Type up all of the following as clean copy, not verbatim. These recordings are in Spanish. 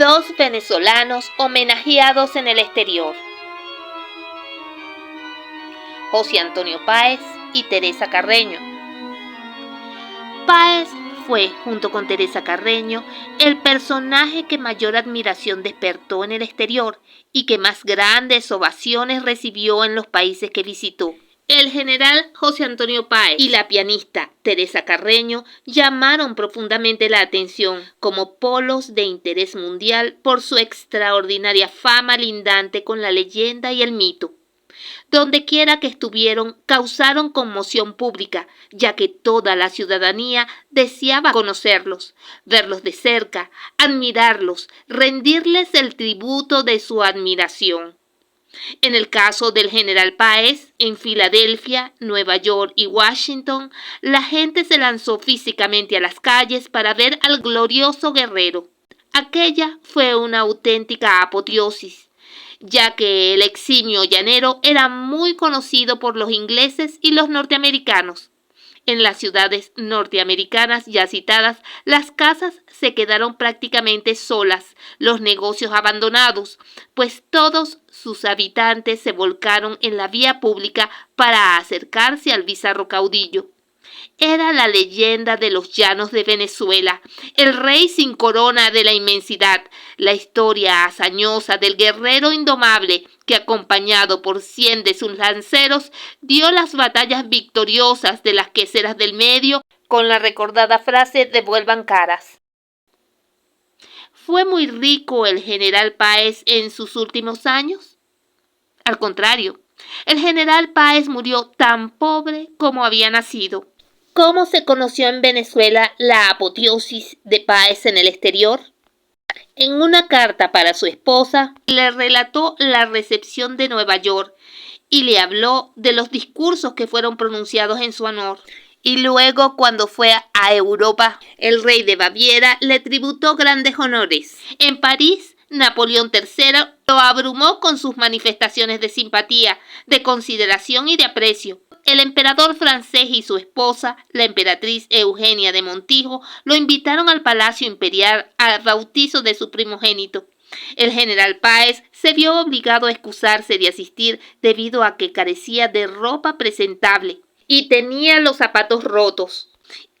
Dos venezolanos homenajeados en el exterior. José Antonio Páez y Teresa Carreño. Páez fue, junto con Teresa Carreño, el personaje que mayor admiración despertó en el exterior y que más grandes ovaciones recibió en los países que visitó. El general José Antonio Páez y la pianista Teresa Carreño llamaron profundamente la atención como polos de interés mundial por su extraordinaria fama lindante con la leyenda y el mito. Dondequiera que estuvieron, causaron conmoción pública, ya que toda la ciudadanía deseaba conocerlos, verlos de cerca, admirarlos, rendirles el tributo de su admiración. En el caso del general Páez, en Filadelfia, Nueva York y Washington, la gente se lanzó físicamente a las calles para ver al glorioso guerrero. Aquella fue una auténtica apoteosis, ya que el eximio llanero era muy conocido por los ingleses y los norteamericanos. En las ciudades norteamericanas ya citadas, las casas se quedaron prácticamente solas, los negocios abandonados, pues todos sus habitantes se volcaron en la vía pública para acercarse al bizarro caudillo. Era la leyenda de los llanos de Venezuela, el rey sin corona de la inmensidad, la historia hazañosa del guerrero indomable que, acompañado por 100 de sus lanceros, dio las batallas victoriosas de las queseras del medio con la recordada frase "devuelvan caras". ¿Fue muy rico el general Páez en sus últimos años? Al contrario, el general Páez murió tan pobre como había nacido. ¿Cómo se conoció en Venezuela la apoteosis de Páez en el exterior? En una carta para su esposa, le relató la recepción de Nueva York y le habló de los discursos que fueron pronunciados en su honor. Y luego, cuando fue a Europa, el rey de Baviera le tributó grandes honores. En París, Napoleón III lo abrumó con sus manifestaciones de simpatía, de consideración y de aprecio. El emperador francés y su esposa, la emperatriz Eugenia de Montijo, lo invitaron al Palacio Imperial al bautizo de su primogénito. El general Páez se vio obligado a excusarse de asistir debido a que carecía de ropa presentable y tenía los zapatos rotos.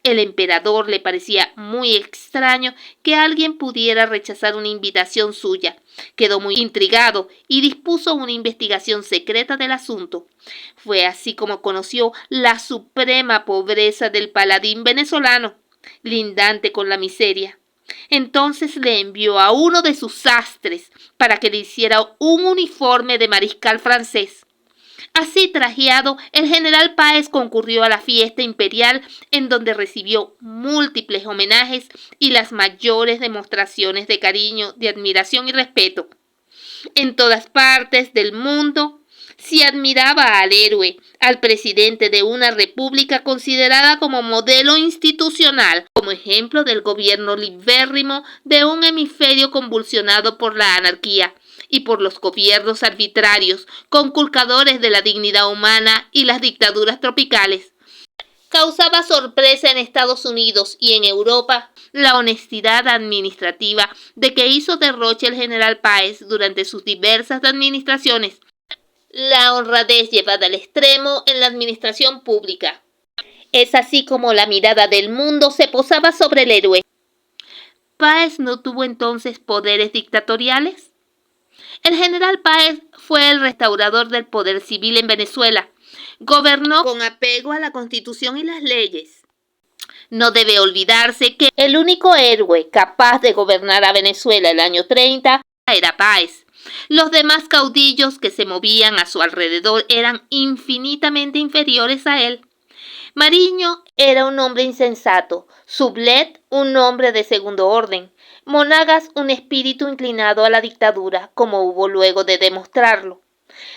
El emperador le parecía muy extraño que alguien pudiera rechazar una invitación suya. Quedó muy intrigado y dispuso una investigación secreta del asunto. Fue así como conoció la suprema pobreza del paladín venezolano, lindante con la miseria. Entonces le envió a uno de sus sastres para que le hiciera un uniforme de mariscal francés. Así trajeado, el general Páez concurrió a la fiesta imperial, en donde recibió múltiples homenajes y las mayores demostraciones de cariño, de admiración y respeto. En todas partes del mundo se admiraba al héroe, al presidente de una república considerada como modelo institucional, como ejemplo del gobierno libérrimo de un hemisferio convulsionado por la anarquía y por los gobiernos arbitrarios, conculcadores de la dignidad humana y las dictaduras tropicales. Causaba sorpresa en Estados Unidos y en Europa la honestidad administrativa de que hizo derroche el general Páez durante sus diversas administraciones, la honradez llevada al extremo en la administración pública. Es así como la mirada del mundo se posaba sobre el héroe. ¿Páez no tuvo entonces poderes dictatoriales? El general Páez fue el restaurador del poder civil en Venezuela. Gobernó con apego a la Constitución y las leyes. No debe olvidarse que el único héroe capaz de gobernar a Venezuela el año 30 era Páez. Los demás caudillos que se movían a su alrededor eran infinitamente inferiores a él. Mariño era un hombre insensato, Sublet un hombre de segundo orden, Monagas un espíritu inclinado a la dictadura, como hubo luego de demostrarlo.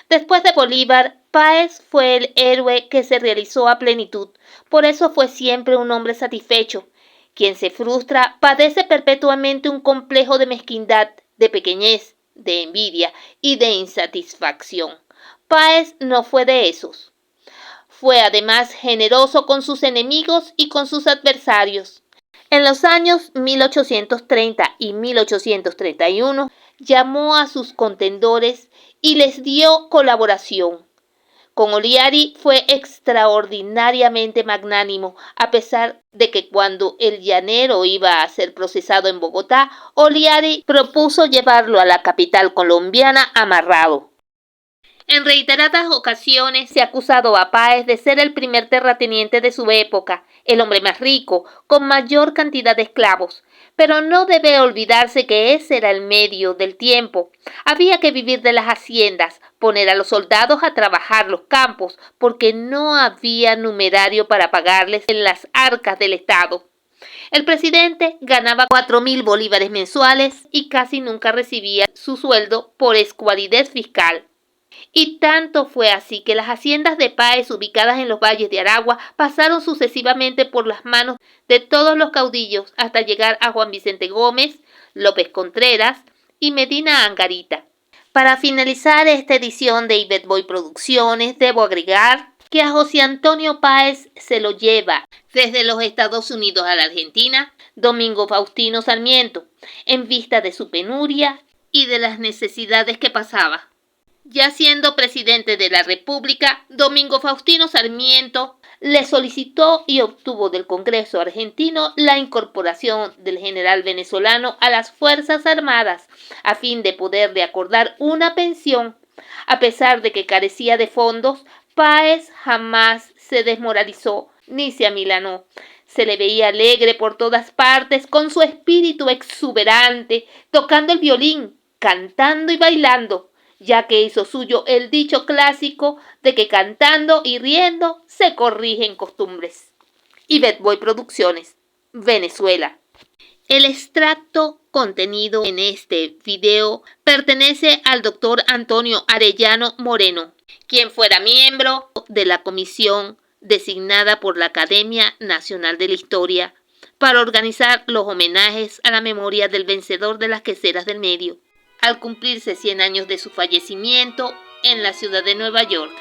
Después de Bolívar, Páez fue el héroe que se realizó a plenitud, por eso fue siempre un hombre satisfecho. Quien se frustra padece perpetuamente un complejo de mezquindad, de pequeñez, de envidia y de insatisfacción. Páez no fue de esos. Fue además generoso con sus enemigos y con sus adversarios. En los años 1830 y 1831 llamó a sus contendores y les dio colaboración. Con Oliari fue extraordinariamente magnánimo, a pesar de que cuando el llanero iba a ser procesado en Bogotá, Oliari propuso llevarlo a la capital colombiana amarrado. En reiteradas ocasiones se ha acusado a Páez de ser el primer terrateniente de su época, el hombre más rico, con mayor cantidad de esclavos. Pero no debe olvidarse que ese era el medio del tiempo. Había que vivir de las haciendas, poner a los soldados a trabajar los campos, porque no había numerario para pagarles en las arcas del Estado. El presidente ganaba 4.000 bolívares mensuales y casi nunca recibía su sueldo por escualidez fiscal. Y tanto fue así que las haciendas de Páez ubicadas en los valles de Aragua pasaron sucesivamente por las manos de todos los caudillos hasta llegar a Juan Vicente Gómez, López Contreras y Medina Angarita. Para finalizar esta edición de Yvette Boy Producciones, debo agregar que a José Antonio Páez se lo lleva desde los Estados Unidos a la Argentina Domingo Faustino Sarmiento, en vista de su penuria y de las necesidades que pasaba. Ya siendo presidente de la República, Domingo Faustino Sarmiento le solicitó y obtuvo del Congreso argentino la incorporación del general venezolano a las Fuerzas Armadas, a fin de poderle acordar una pensión. A pesar de que carecía de fondos, Páez jamás se desmoralizó ni se amilanó. Se le veía alegre por todas partes, con su espíritu exuberante, tocando el violín, cantando y bailando, ya que hizo suyo el dicho clásico de que cantando y riendo se corrigen costumbres. Yvette Boy Producciones, Venezuela. El extracto contenido en este video pertenece al doctor Antonio Arellano Moreno, quien fuera miembro de la comisión designada por la Academia Nacional de la Historia para organizar los homenajes a la memoria del vencedor de las queseras del Medio, al cumplirse 100 años de su fallecimiento en la ciudad de Nueva York.